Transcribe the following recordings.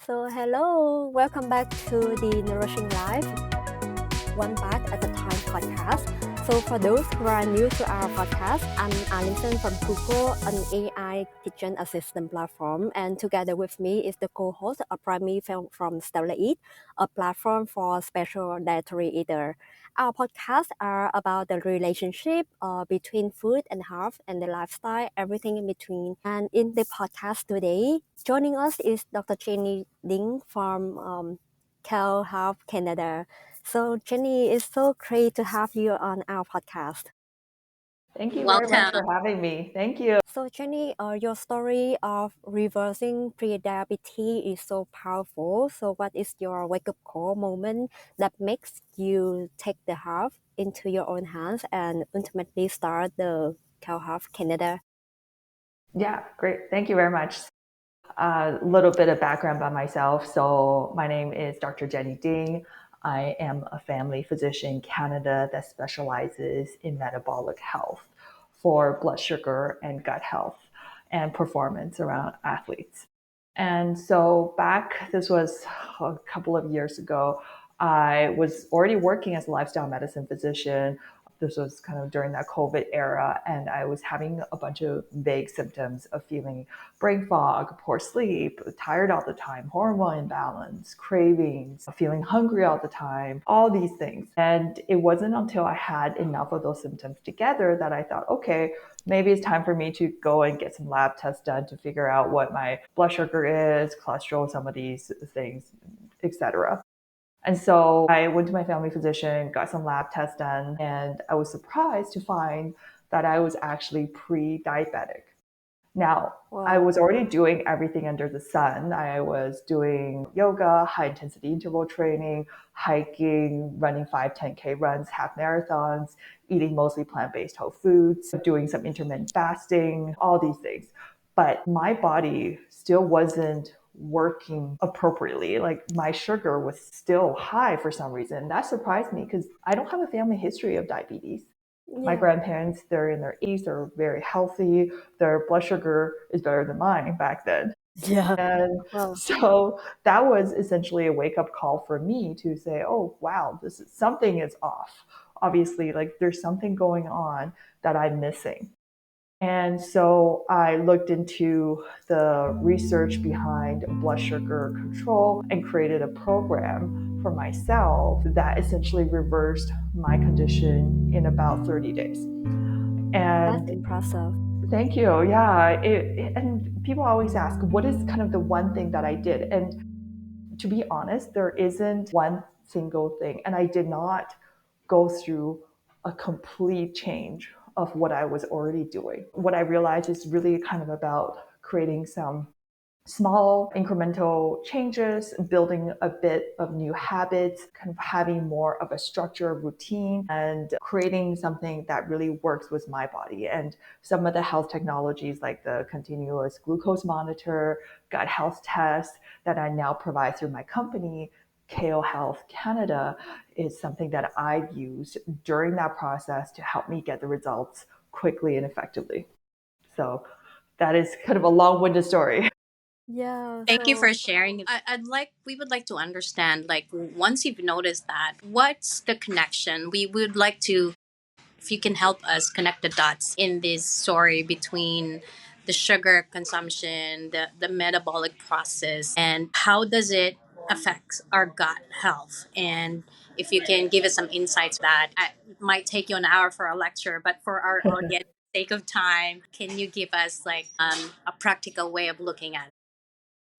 So hello, welcome back to the Nourishing Lives, One Bite at a Time podcast. So for those who are new to our podcast, I'm Allison from Google, an AI kitchen assistant platform. And together with me is the co-host, Primie from Stellar Eat, a platform for special dietary eater. Our podcasts are about the relationship between food and health and the lifestyle, everything in between. And in the podcast today, joining us is Dr. Jennie Ding from Cal Health Canada. So Jennie, it's so great to have you on our podcast. Thank you very much Welcome. for having me. Thank you. So Jennie, your story of reversing pre-diabetes is so powerful. So what is your wake-up call moment that makes you take the health into your own hands and ultimately start the Cal Health Canada? Yeah, great. Thank you very much. A little bit of background by myself. So my name is Dr. Jennie Ding. I am a family physician in Canada that specializes in metabolic health for blood sugar and gut health and performance around athletes. And so this was a couple of years ago, I was already working as a lifestyle medicine physician. This was kind of during that COVID era, and I was having a bunch of vague symptoms of feeling brain fog, poor sleep, tired all the time, hormone imbalance, cravings, feeling hungry all the time, all these things. And it wasn't until I had enough of those symptoms together that I thought, okay, maybe it's time for me to go and get some lab tests done to figure out what my blood sugar is, cholesterol, some of these things, etc. And so I went to my family physician, got some lab tests done, and I was surprised to find that I was actually pre-diabetic. Now, I was already doing everything under the sun. I was doing yoga, high intensity interval training, hiking, running 5, 10K runs, half marathons, eating mostly plant-based whole foods, doing some intermittent fasting, all these things. But my body still wasn't working appropriately. Like my sugar was still high for some reason. That surprised me because I don't have a family history of diabetes. My grandparents, they're in their 80s, they're very healthy. Their blood sugar is better than mine back then. Yeah. And so that was essentially a wake up call for me to say, oh, wow, something is off. Obviously, like there's something going on that I'm missing. And so I looked into the research behind blood sugar control and created a program for myself that essentially reversed my condition in about 30 days. And that's impressive. Thank you. Yeah. And people always ask, what is kind of the one thing that I did? And to be honest, there isn't one single thing. And I did not go through a complete change of what I was already doing. What I realized is really kind of about creating some small incremental changes, building a bit of new habits, kind of having more of a structured routine and creating something that really works with my body. And some of the health technologies like the continuous glucose monitor, gut health test that I now provide through my company, KO Health Canada, is something that I've used during that process to help me get the results quickly and effectively. So that is kind of a long-winded story. Yeah. Thank you for sharing. We would like to understand, like, once you've noticed that, what's the connection? We would like to, if you can help us connect the dots in this story between the sugar consumption, the metabolic process, and how does it affect our gut health? And if you can give us some insights that it might take you an hour for a lecture, but for our audience, sake of time, can you give us like a practical way of looking at it?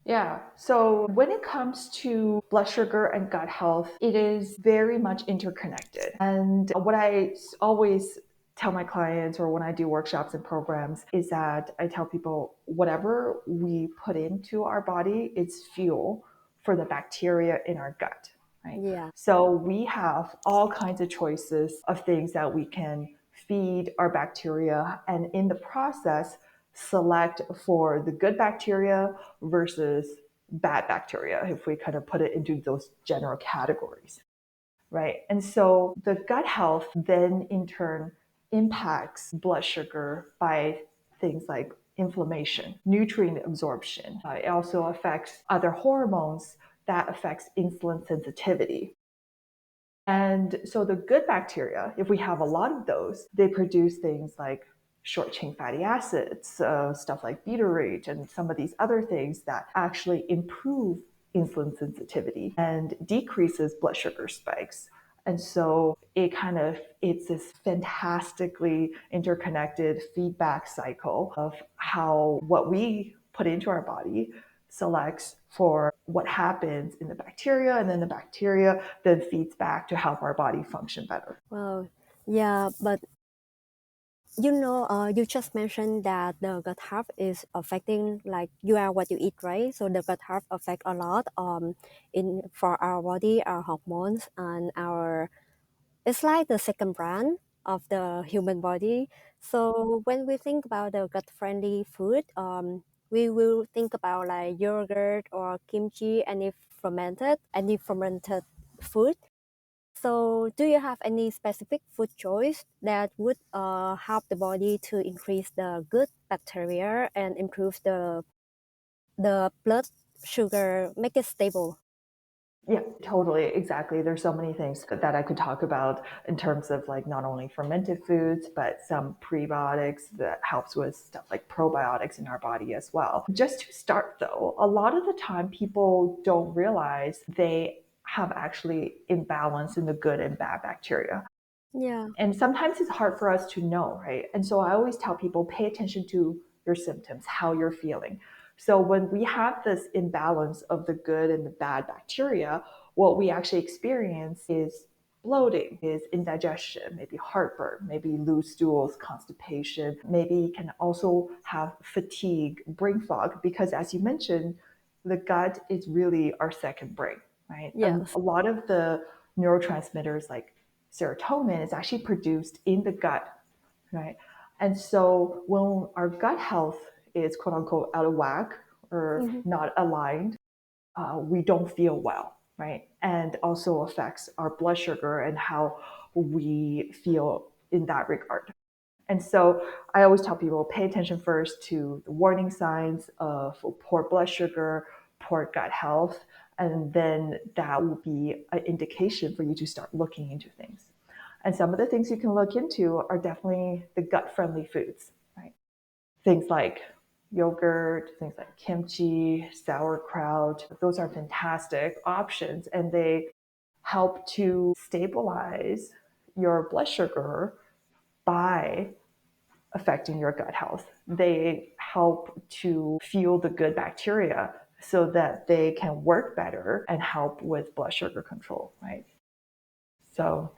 Yeah. So when it comes to blood sugar and gut health, it is very much interconnected. And what I always tell my clients or when I do workshops and programs is that I tell people whatever we put into our body is fuel for the bacteria in our gut. Right? Yeah. So we have all kinds of choices of things that we can feed our bacteria. And in the process, select for the good bacteria versus bad bacteria, if we kind of put it into those general categories, right? And so the gut health then in turn impacts blood sugar by things like inflammation, nutrient absorption. It also affects other hormones that affects insulin sensitivity. And so the good bacteria, if we have a lot of those, they produce things like short chain fatty acids, stuff like butyrate, and some of these other things that actually improve insulin sensitivity and decreases blood sugar spikes. And so it's this fantastically interconnected feedback cycle of how what we put into our body selects for what happens in the bacteria, and then the bacteria then feeds back to help our body function better. Well, yeah, but you just mentioned that the gut health is affecting, like, you are what you eat, right? So the gut health affect a lot in for our body, our hormones, and our, it's like the second brain of the human body. So when we think about the gut friendly food, we will think about like yogurt or kimchi, any fermented food. So, do you have any specific food choice that would help the body to increase the good bacteria and improve the blood sugar, make it stable? Yeah, totally. Exactly. There's so many things that I could talk about in terms of like not only fermented foods, but some prebiotics that helps with stuff like probiotics in our body as well. Just to start though, a lot of the time people don't realize they have actually imbalance in the good and bad bacteria. Yeah. And sometimes it's hard for us to know, right? And so I always tell people pay attention to your symptoms, how you're feeling. So when we have this imbalance of the good and the bad bacteria, what we actually experience is bloating, is indigestion, maybe heartburn, maybe loose stools, constipation, maybe you can also have fatigue, brain fog, because as you mentioned, the gut is really our second brain, right? And Yes. a lot of the neurotransmitters like serotonin is actually produced in the gut, right? And so when our gut health is quote unquote out of whack or Mm-hmm. not aligned, we don't feel well, right? And also affects our blood sugar and how we feel in that regard. And so I always tell people pay attention first to the warning signs of poor blood sugar, poor gut health, and then that will be an indication for you to start looking into things. And some of the things you can look into are definitely the gut friendly foods, right? Things like yogurt, things like kimchi, sauerkraut. Those are fantastic options, and they help to stabilize your blood sugar by affecting your gut health. They help to fuel the good bacteria so that they can work better and help with blood sugar control, right? So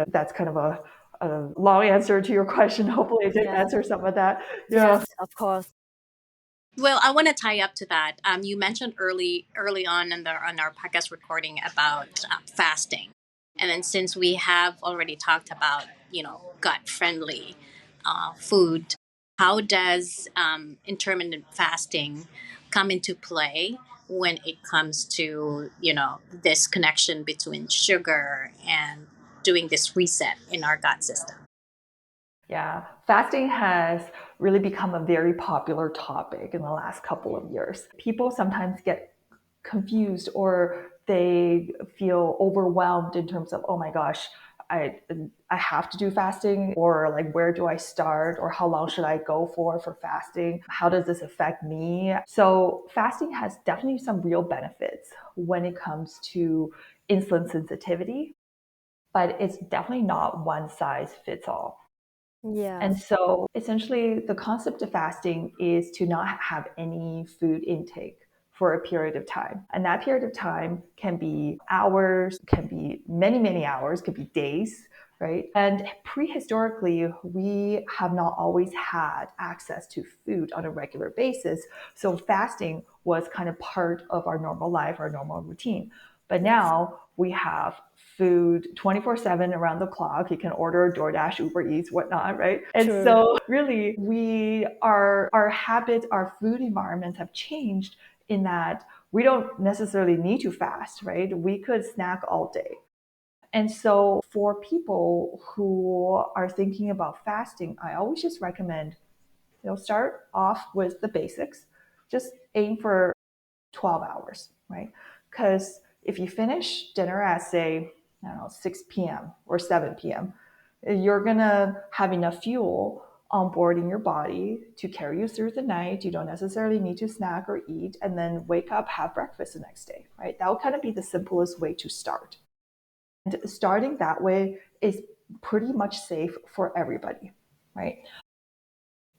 that's kind of a long answer to your question. Hopefully it did Yeah. answer some of that. Yeah. Yes, of course. Well, I want to tie up to that. You mentioned early on in our podcast recording about fasting, and then since we have already talked about gut friendly food, how does intermittent fasting come into play when it comes to this connection between sugar and doing this reset in our gut system? Yeah, fasting has really become a very popular topic in the last couple of years. People sometimes get confused or they feel overwhelmed in terms of, oh my gosh, I I have to do fasting, or like where do I start, or how long should I go for fasting? How does this affect me? So fasting has definitely some real benefits when it comes to insulin sensitivity, but it's definitely not one size fits all. And Yes. so essentially, the concept of fasting is to not have any food intake for a period of time. And that period of time can be hours, can be many, many hours, could be days, right? And prehistorically, we have not always had access to food on a regular basis. So fasting was kind of part of our normal life, our normal routine. But Yes. now we have food 24/7 around the clock. You can order DoorDash, Uber Eats, whatnot, right? And True. so really our habits, our food environments have changed in that we don't necessarily need to fast, right? We could snack all day. And so for people who are thinking about fasting, I always just recommend Start off with the basics. Just aim for 12 hours, right? Because if you finish dinner at, say, I don't know, 6 p.m. or 7 p.m., you're going to have enough fuel on board in your body to carry you through the night. You don't necessarily need to snack or eat and then wake up, have breakfast the next day, right? That would kind of be the simplest way to start. And starting that way is pretty much safe for everybody, right?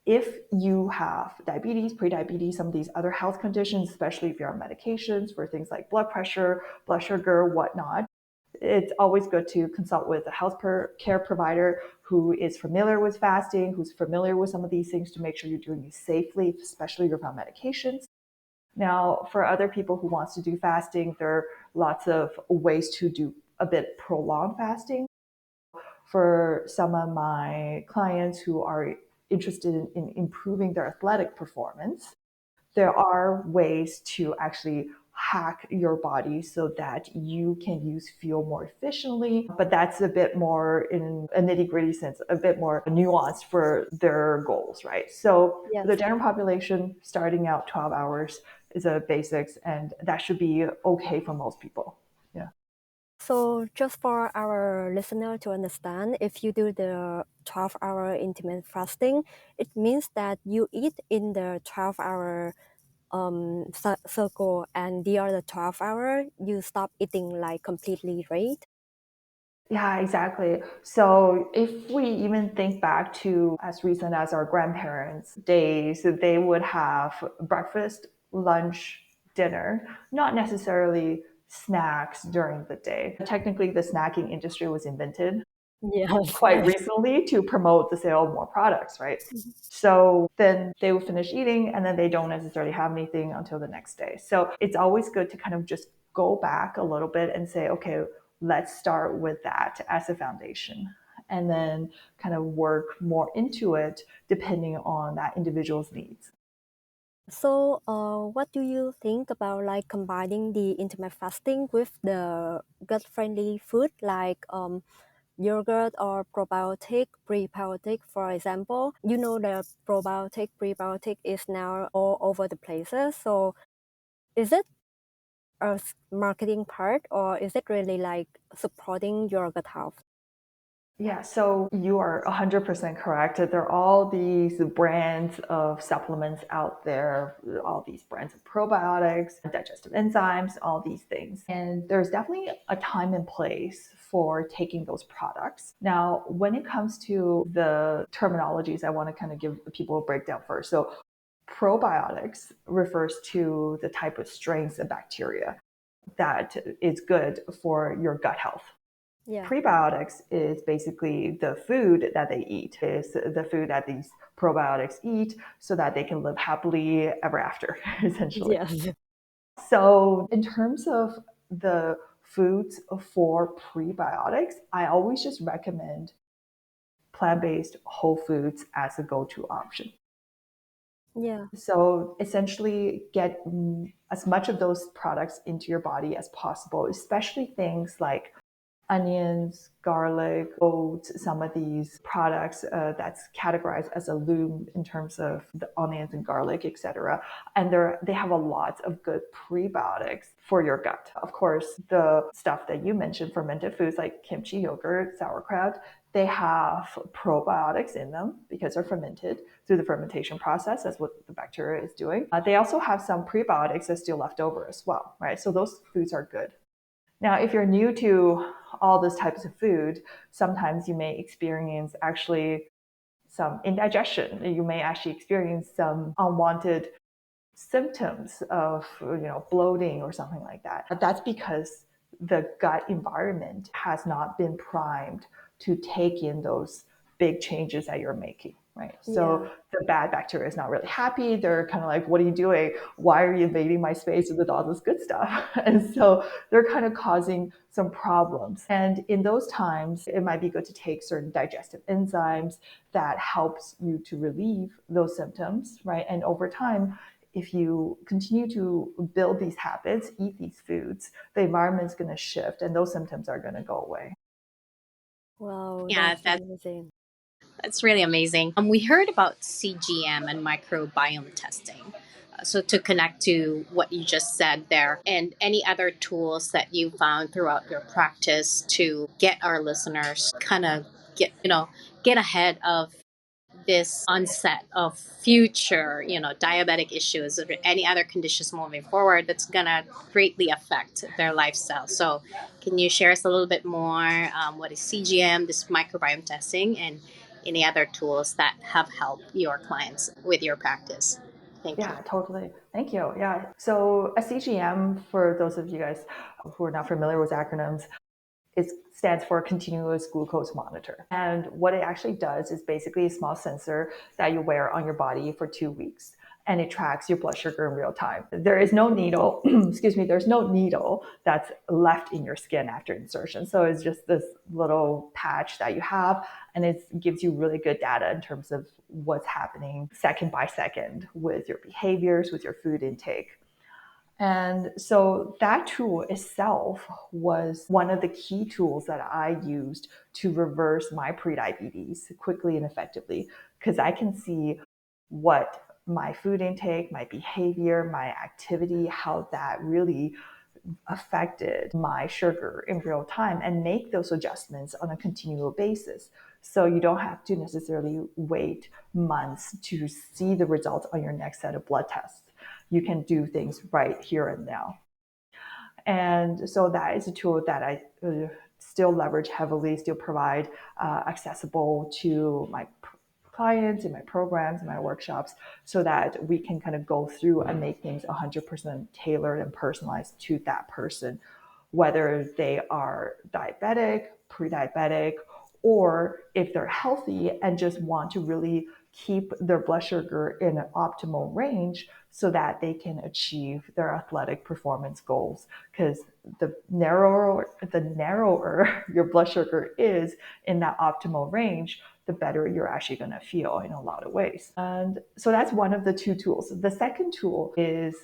If you have diabetes, prediabetes, some of these other health conditions, especially if you're on medications for things like blood pressure, blood sugar, whatnot, it's always good to consult with a health care provider who is familiar with fasting, who's familiar with some of these things to make sure you're doing it safely, especially if you're on medications. Now, for other people who wants to do fasting, there are lots of ways to do a bit prolonged fasting. For some of my clients who are interested in improving their athletic performance, there are ways to actually hack your body so that you can use fuel more efficiently. But that's a bit more in a nitty-gritty sense, a bit more nuanced for their goals, right? So Yes. the general population starting out 12 hours is a basics, and that should be okay for most people. Yeah. So just for our listener to understand, if you do the 12-hour intermittent fasting, it means that you eat in the 12-hour circle, and the other 12-hour you stop eating like completely, right? Yeah, exactly. So if we even think back to as recent as our grandparents' days, they would have breakfast, lunch, dinner, not necessarily snacks during the day. Technically, the snacking industry was invented Yes. quite recently to promote the sale of more products, right? So then they will finish eating and then they don't necessarily have anything until the next day. So it's always good to kind of just go back a little bit and say, okay, let's start with that as a foundation and then kind of work more into it depending on that individual's needs. So, what do you think about like combining the intermittent fasting with the gut-friendly food like yogurt or probiotic, prebiotic, for example? You know the probiotic, prebiotic is now all over the places. So, is it a marketing part or is it really like supporting your gut health? Yeah, so you are 100% correct. There are all these brands of supplements out there, all these brands of probiotics, digestive enzymes, all these things. And there's definitely a time and place for taking those products. Now, when it comes to the terminologies, I want to kind of give people a breakdown first. So, probiotics refers to the type of strains of bacteria that is good for your gut health. Yeah. Prebiotics is basically the food that they eat, is the food that these probiotics eat so that they can live happily ever after, essentially. Yes. So in terms of the foods for prebiotics, I always just recommend plant-based whole foods as a go-to option. Yeah. So essentially get as much of those products into your body as possible, especially things like onions, garlic, oats, some of these products that's categorized as a lume in terms of the onions and garlic, etc. And they have a lot of good prebiotics for your gut. Of course, the stuff that you mentioned, fermented foods like kimchi, yogurt, sauerkraut, they have probiotics in them because they're fermented through the fermentation process. That's what the bacteria is doing. They also have some prebiotics that's still left over as well, right? So those foods are good. Now, if you're new to all those types of food, sometimes you may experience actually some indigestion. You may actually experience some unwanted symptoms of bloating or something like that. That's because the gut environment has not been primed to take in those big changes that you're making, right? So the bad bacteria is not really happy. They're kind of like, what are you doing? Why are you invading my space with all this good stuff? And so they're kind of causing some problems. And in those times, it might be good to take certain digestive enzymes that helps you to relieve those symptoms, right? And over time, if you continue to build these habits, eat these foods, the environment's going to shift and those symptoms are going to go away. Wow, Yeah, that's that's amazing. That's really amazing. We heard about CGM and microbiome testing. So to connect to what you just said there, and any other tools that you found throughout your practice to get our listeners kind of get ahead of this onset of future, diabetic issues or any other conditions moving forward that's gonna greatly affect their lifestyle. So, can you share us a little bit more? What is CGM, this microbiome testing, and any other tools that have helped your clients with your practice? Thank you. Yeah, totally. Thank you. Yeah. So a CGM, for those of you guys who are not familiar with acronyms, it stands for continuous glucose monitor. And what it actually does is basically a small sensor that you wear on your body for 2 weeks. And it tracks your blood sugar in real time. There is no needle, there's no needle that's left in your skin after insertion. So it's just this little patch that you have, and it gives you really good data in terms of what's happening second by second with your behaviors, with your food intake. And so that tool itself was one of the key tools that I used to reverse my prediabetes quickly and effectively, because I can see what my food intake, my behavior, my activity, how that really affected my sugar in real time, and make those adjustments on a continual basis. So you don't have to necessarily wait months to see the results on your next set of blood tests. You can do things right here and now. And so that is a tool that I still leverage heavily, still provide accessible to my clients in my programs, in my workshops, so that we can kind of go through and make things 100% tailored and personalized to that person, whether they are diabetic, pre-diabetic, or if they're healthy and just want to really keep their blood sugar in an optimal range so that they can achieve their athletic performance goals. Because the narrower your blood sugar is in that optimal range, the better you're actually going to feel in a lot of ways. And so that's one of the two tools. The second tool is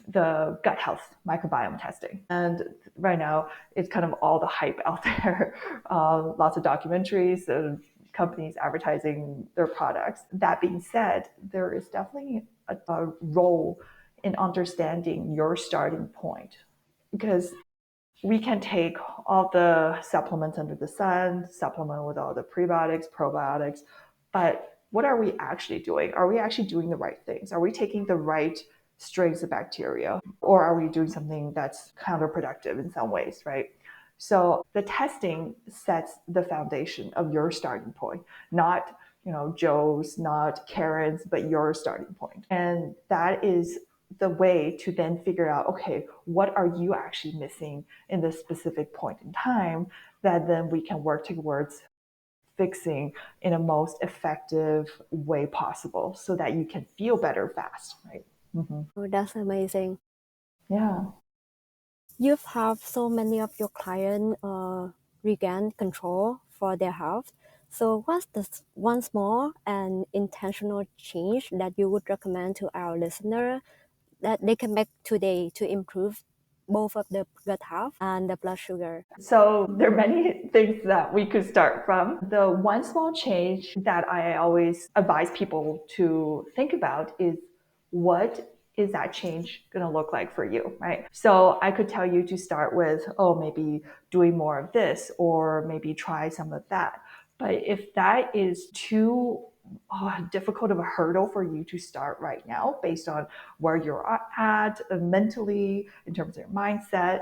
the gut health microbiome testing. And right now, it's kind of all the hype out there. Lots of documentaries, companies advertising their products. That being said, there is definitely a role in understanding your starting point, because we can take all the supplements under the sun, supplement with all the prebiotics, probiotics, but what are we actually doing? Are we actually doing the right things? Are we taking the right strains of bacteria, or are we doing something that's counterproductive in some ways, right? So the testing sets the foundation of your starting point, not Joe's, not Karen's, but your starting point. And that is the way to then figure out, okay, what are you actually missing in this specific point in time, that then we can work towards fixing in a most effective way possible so that you can feel better fast, right? Mm-hmm. Oh, that's amazing. Yeah. You've have so many of your clients regain control for their health. So what's the one small and intentional change that you would recommend to our listener that they can make today to improve both of the gut health and the blood sugar? So there are many things that we could start from. The one small change that I always advise people to think about is, what is that change going to look like for you, right? So I could tell you to start with, maybe doing more of this, or maybe try some of that. But if that is too difficult of a hurdle for you to start right now, based on where you're at mentally, in terms of your mindset,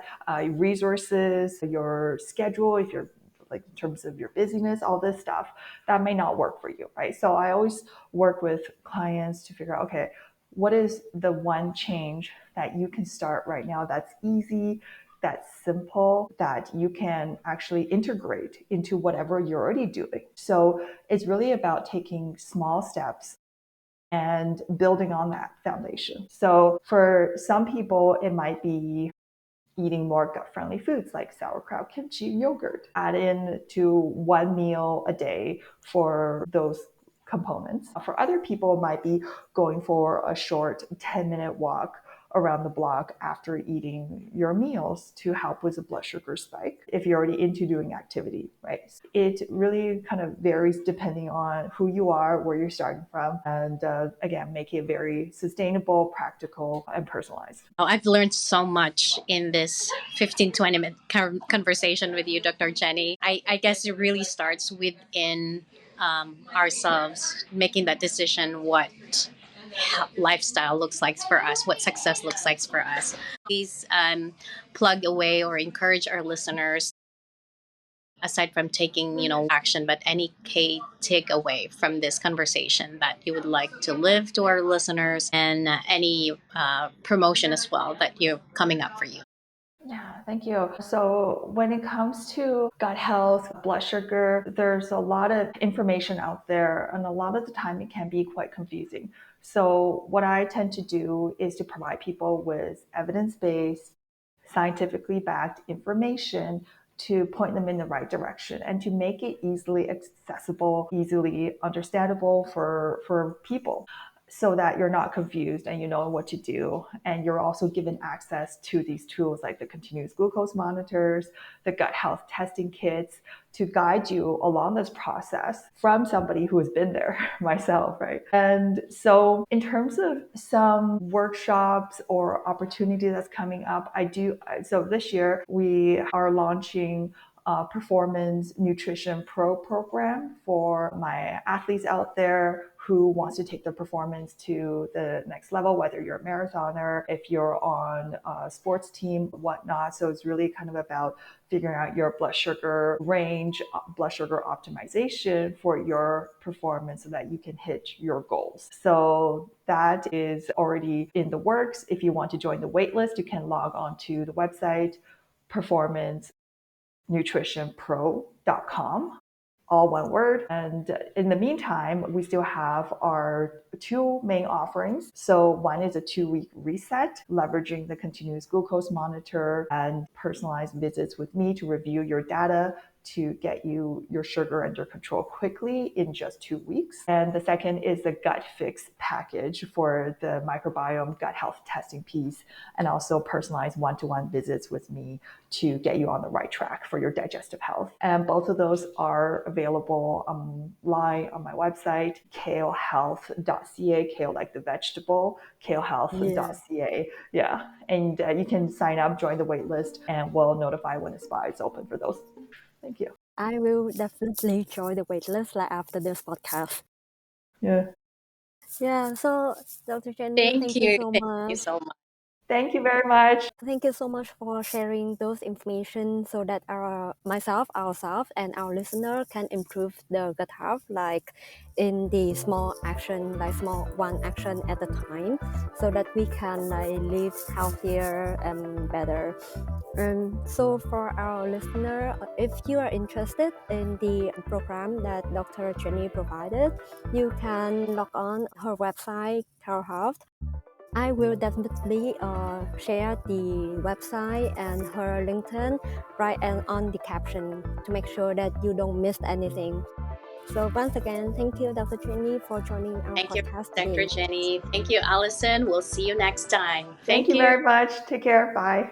resources, your schedule, if you're like in terms of your busyness, all this stuff, that may not work for you, right? So I always work with clients to figure out, okay, what is the one change that you can start right now that's easy, that's simple, that you can actually integrate into whatever you're already doing. So it's really about taking small steps and building on that foundation. So for some people, it might be eating more gut-friendly foods like sauerkraut, kimchi, yogurt. Add in to one meal a day for those components. For other people, it might be going for a short 10-minute walk around the block after eating your meals to help with the blood sugar spike if you're already into doing activity, right? It really kind of varies depending on who you are, where you're starting from, and again, make it very sustainable, practical, and personalized. I've learned so much in this 15-20 minute conversation with you, Dr. Jennie. I guess it really starts within ourselves, making that decision what lifestyle looks like for us, what success looks like for us. Please plug away or encourage our listeners, aside from taking action, but any key takeaway from this conversation that you would like to live to our listeners, and any promotion as well that you're coming up for you. Yeah, thank you. So when it comes to gut health, blood sugar, there's a lot of information out there, and a lot of the time it can be quite confusing. So what I tend to do is to provide people with evidence-based, scientifically backed information to point them in the right direction and to make it easily accessible, easily understandable for people, so that you're not confused and you know what to do. And you're also given access to these tools like the continuous glucose monitors, the gut health testing kits, to guide you along this process from somebody who has been there, myself, right? And so in terms of some workshops or opportunity that's coming up, so this year we are launching a Performance Nutrition Pro program for my athletes out there who wants to take their performance to the next level, whether you're a marathoner, if you're on a sports team, whatnot. So it's really kind of about figuring out your blood sugar range, blood sugar optimization for your performance so that you can hit your goals. So that is already in the works. If you want to join the waitlist, you can log on to the website, performancenutritionpro.com. All one word. And in the meantime, we still have our two main offerings. So one is a 2-week reset, leveraging the continuous glucose monitor and personalized visits with me to review your data to get you your sugar under control quickly in just 2 weeks. And the second is the gut fix package for the microbiome gut health testing piece, and also personalized one-to-one visits with me to get you on the right track for your digestive health. And both of those are available online on my website, kalehealth.ca, kale like the vegetable, kalehealth.ca. Yeah. And you can sign up, join the wait list, and we'll notify when the spot is open for those. Thank you. I will definitely join the waitlist after this podcast. Yeah. Yeah, so Dr. Jennie, thank you so Thank much. you so much. Thank you very much. Thank you so much for sharing those information so that ourselves, and our listener can improve their gut health, like in the small action, like small one action at a time, so that we can live healthier and better. So for our listener, if you are interested in the program that Dr. Jennie provided, you can log on her website, telehealth. I will definitely share the website and her LinkedIn right on the caption to make sure that you don't miss anything. So once again, thank you, Dr. Jennie, for joining our podcast Thank you, today. Dr. Jennie. Thank you, Allison. We'll see you next time. Thank you very much. Take care. Bye.